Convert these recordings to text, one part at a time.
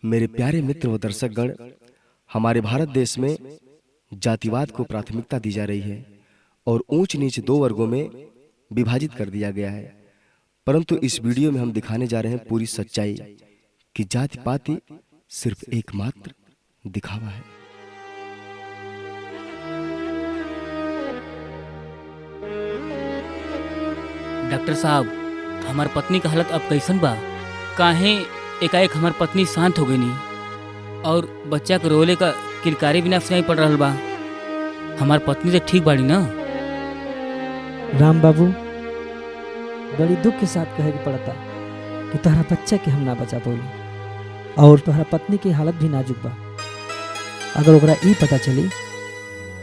मेरे प्यारे मित्र व दर्शकगण, हमारे भारत देश में जातिवाद को प्राथमिकता दी जा रही है और ऊंच नीच दो वर्गों में विभाजित कर दिया गया है। परंतु इस वीडियो में हम दिखाने जा रहे हैं पूरी सच्चाई कि जाति पाति सिर्फ एकमात्र दिखावा है। डॉक्टर साहब, हमार पत्नी का हालत अब कैसन बा? काहे एकाएक हमार पत्नी शांत हो गई नहीं और बच्चा के रोले का किलकारी बिना सुनाई पड़ रहा बा। हमार पत्नी तो ठीक बाड़ी ना? राम बाबू, बड़ी दुख के साथ कहे के पड़ता कि तोहरा बच्चा के हम ना बचा पौली और तोहरा पत्नी की हालत भी नाजुक बा। अगर ओकरा ई पता चली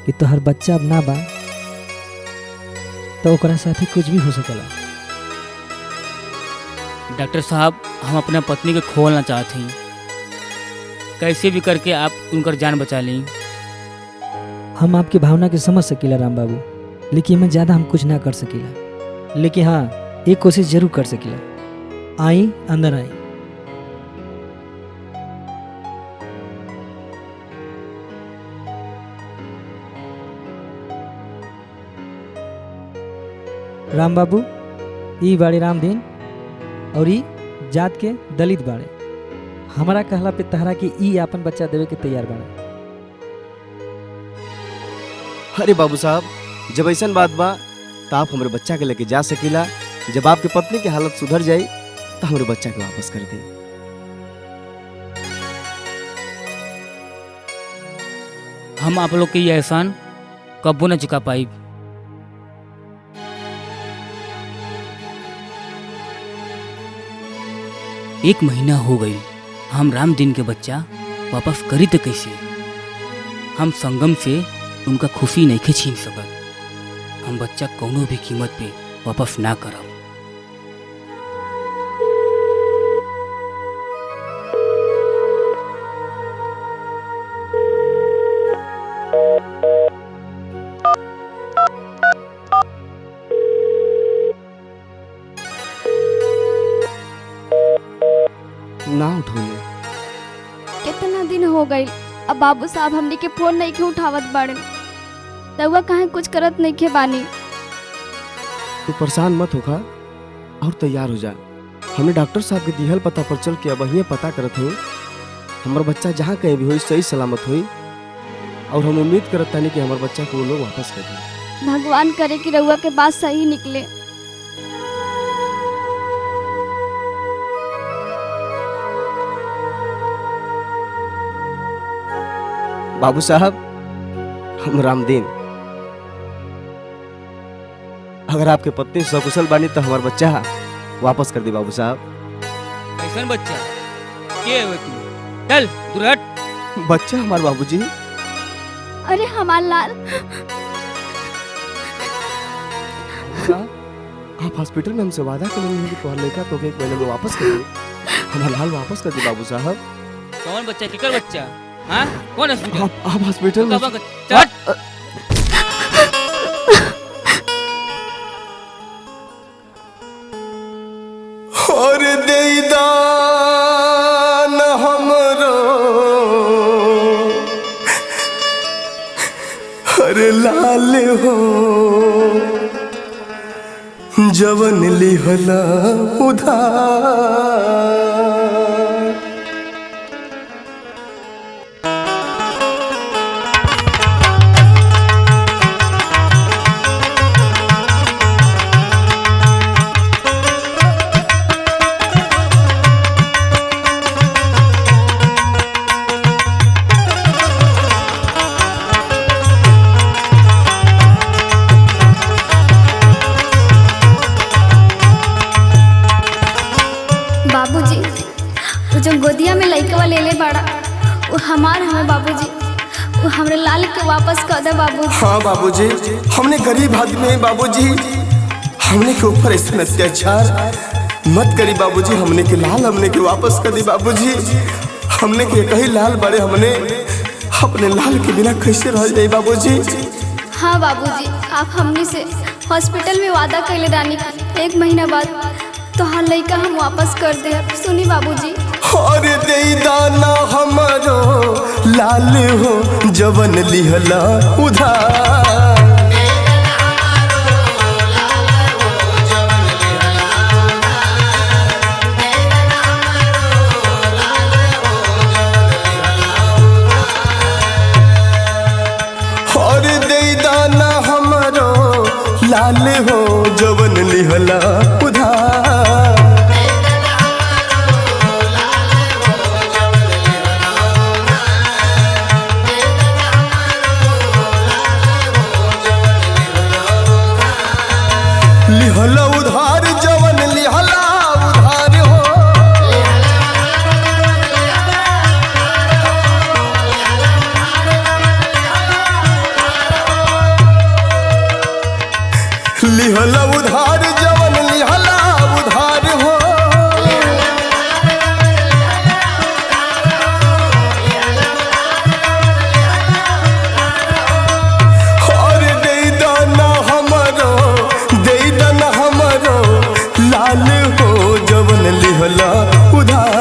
कि तोहर बच्चा अब ना बा तो ओकरा साथ ही कुछ भी हो सकेला। डॉक्टर साहब, हम अपना पत्नी को खोलना चाहते हैं। कैसे भी करके आप उनकर जान बचा लें। हम आपकी भावना के समझ सकीला राम बाबू, लेकिन मैं ज़्यादा हम कुछ ना कर सकीला। लेकिन हाँ, एक कोशिश जरूर कर सकीला। आई अंदर आई। राम बाबू, ई बाड़ी रामदीन और ई जात के दलित बाड़े। हमारा कहला पे तहरा के ई आपन बच्चा देवे के तैयार बाड़े। अरे बाबू साहब, जब ऐसा बात बा तो आप हमारे बच्चा के लेके जा सकीला। जब आपके पत्नी की हालत सुधर जाए तो हमारे बच्चा के वापस कर दे। हम आप लोग के ये एहसान कब्बो न चुका पाई। एक महीना हो गई, हम रामदीन के बच्चा वापस करी तो कैसे? हम संगम से उनका खुशी नहीं छीन सकत। हम बच्चा कोनो भी कीमत पे वापस ना करब। ना उठोले। कितना दिन हो गई, अब बाबू साहब हमनी के फोन नहीं के उठावत बाड़े। रउआ काहे कुछ करत नहीं के बानी? तू परेशान मत होखा और तैयार हो जा। हमने डॉक्टर साहब के दिहल पता पर चल के अब वहीं पता करत हैं। हमारा बच्चा जहाँ कहीं भी हो सही सलामत हुई और हम उम्मीद करत तानी कि हमारे बच्चा को वो लोग वापस कर दें। भगवान करे कि रउआ के बात सही निकले। बाबू साहब, हम रामदीन, अगर आपके पत्नी सकुशल बानी तो हमारा बच्चा वापस कर दे। बाबू साहब, कैसन बच्चा? के हो तू? चल दूर हट। बच्चा हमारे बाबूजी। अरे हमार लाल, आप हॉस्पिटल में हमसे वादा कर लेंगे कि तुम्हारा लड़का तो एक महीने में वापस कर दे। हमारा लाल वापस कर दे बाबू साहब। कौन बच्चा? केकर बच्चा? हाँ, कौन हॉस्पिटल? आप हॉस्पिटल में चल। और देदान हमरो हर लाल हो, जवन लिहला उधार। बाबूजी, वो जो गोदिया में लइकवा ले ले बाड़ा वो हमार हमें बाबूजी, वो हमरे लाल के वापस कर दे बाबूजी। हाँ बाबूजी, हमने गरीब आदमी हैं बाबूजी, हमने के ऊपर ऐसा अत्याचार मत करी बाबूजी। हमने के लाल हमने के वापस कर दी बाबूजी। हमने के कहीं लाल बड़े, हमने अपने लाल के बिना कैसे रह जाए बाबूजी? हाँ बाबूजी, आप हमनी से हॉस्पिटल में वादा कैले रानी, 1 महीना बाद तो हर लड़का हम वापस कर दे। सुनी बाबूजी। और दे दाना हमरो लाल हो जवन लिहला उधार। और दे दाना हमरो लाल हो जवन लिहला उधार। लिहला उधार जवन लिहला उधार हो। लिहला उधार जवन लिहला उधार हो। और दे दाना हमरो दे दाना हमरो लाल हो जवन लिहला उधार।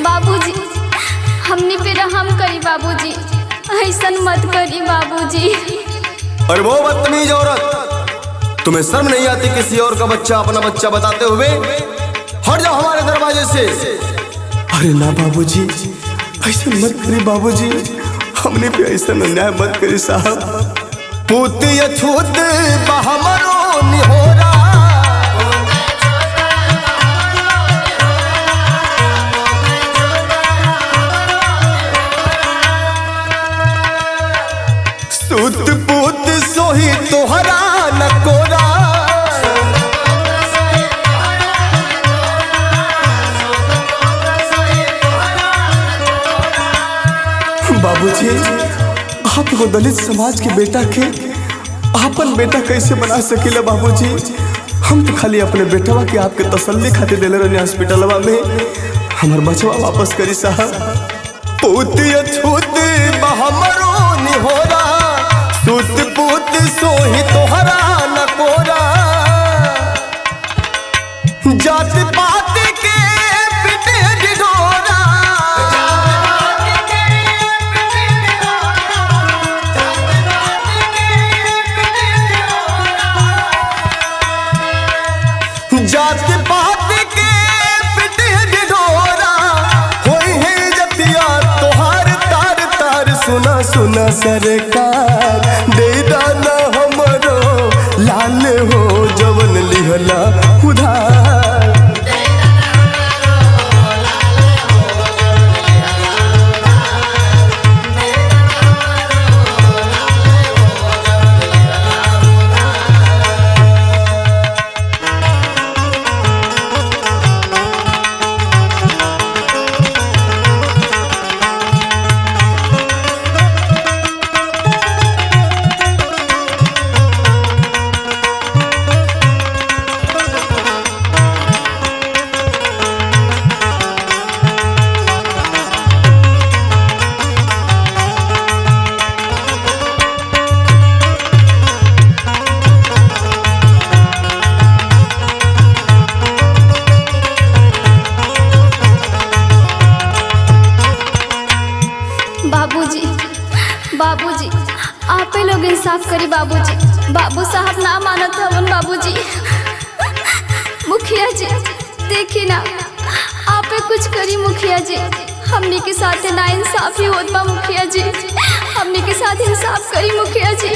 बाबूजी हमनी पे रहम करी बाबूजी, ऐसन मत करी बाबूजी। और वो बदतमीज औरत, तुम्हें शर्म नहीं आती किसी और का बच्चा अपना बच्चा बताते हुए? हट जाओ हमारे दरवाजे से। अरे ना बाबूजी, ऐसा मत करी बाबूजी, हमने पे ऐसा अन्याय मत करी साहब। पूती अछूत बहमरो निहोरा। सूत पूत सोही तोहरा न कोरा। बाबूजी, आप वो दलित समाज के बेटा के आपन बेटा कैसे बना सकेला बाबूजी? हम तो खाली अपने बेटवा के आपके तसल्ली खातिर देले रहने हॉस्पिटलवा में। हमार बचवा वापस करी साहब। पूती अछूत बहमरो निहोरा। सूत पूत सोही तोहरा न कोरा। जात पात के पिटे ढिढोरा। जात पात के पिटे ढिढोरा। होई है जतिया तोहार तार तार। सुना सुना सरकार, दे दाना हमरो लाल हो जवन लिहला उधार। बाबूजी आपे लोग इंसाफ करी बाबूजी। बाबू साहब ना मानत हवन बाबूजी। मुखिया जी देखी ना, आपे कुछ करी मुखिया जी। हमनी के साथ ना इंसाफी होत बा मुखिया जी। हमनी के साथ इंसाफ करी मुखिया जी,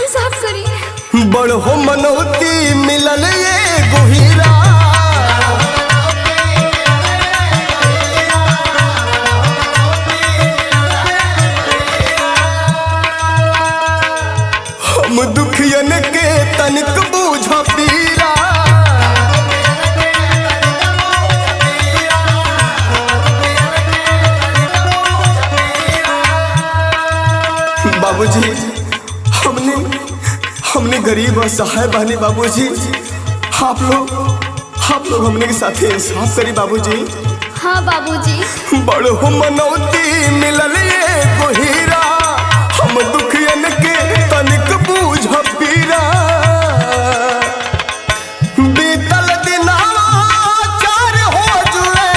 इंसाफ करी। बड़ हो मनौती मिलल ये गोहीरा, हम दुखियन के तनिक बूझ पीरा। बाबूजी हमने गरीब और सहाय बने बाबूजी, आप लोग हमने के साथ इंसाफ करी बाबूजी। हाँ बाबूजी। बड़ हो मनौती मिलल ये गोहीरा, हम दुखियन के तनिक बूझ पीरा। बीतल दिनावा चार हो जुए,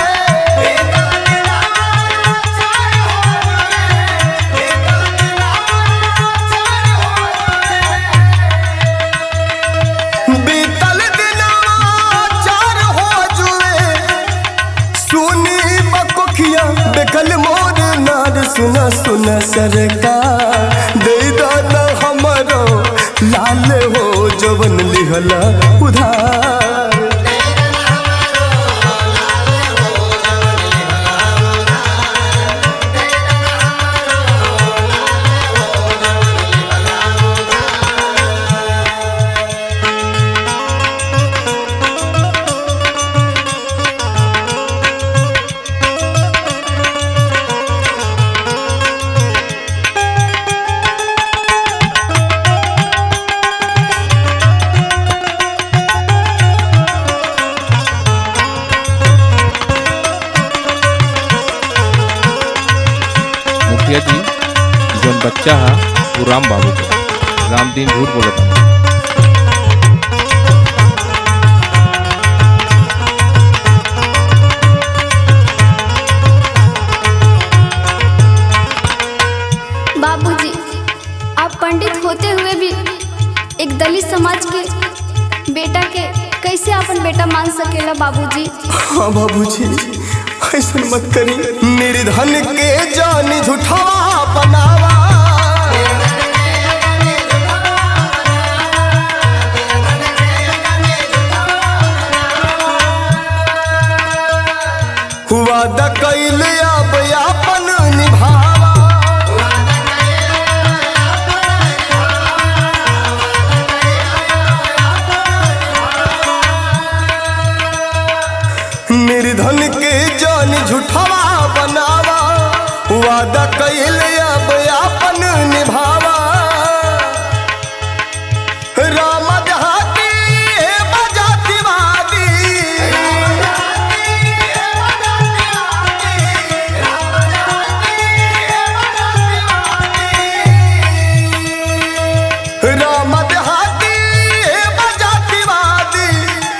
बीतल दिनावा चार हो जुए, सुनी बकोखिया देखल मोर नार। सुना सुना सरकार दे दाना हमारो लाल हो जवन लिहला उधार। मुखिया जी जौन बच्चा है वो राम बाबू का, राम दिन झूठ बोलत है। बाबूजी आप पंडित होते हुए भी एक दलित समाज के बेटा के कैसे अपन बेटा मान सकेला बाबूजी? हाँ बाबूजी ऐसा मत करी, निर्धन के जान झूठावा बनावा। वादा कैल अब अपन निभावा। निर्धन के जान झूठावा बनावा, वादा कैल अब अपन निभावा। राम देहाती बजातिवादी, राम देहाती बजातिवादी,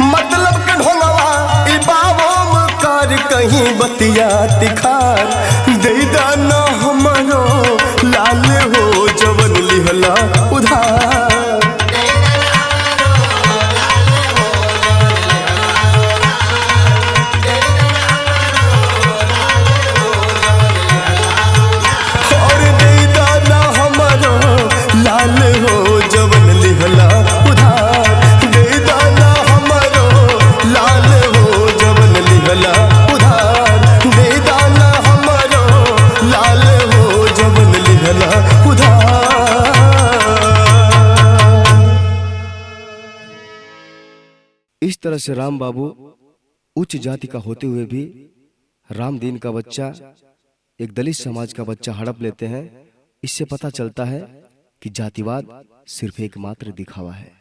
मतलब के ढोंगवा ई बाबोम कर कहीं बतिया तिखार। दे दाना हमारो लाल हो जवन लिहला उधार। और दे दाना हमारो लाल हो जवन लिहला उधार। दे दाना हमारो लाल हो जवन लिहला उधार। दे दाना हमारो लाल हो जवन लिहला उधार। इस तरह से राम बाबू उच्च जाति का होते हुए भी राम दीन का बच्चा एक दलित समाज का बच्चा हड़प लेते हैं। इससे पता चलता है कि जातिवाद सिर्फ एकमात्र दिखावा है।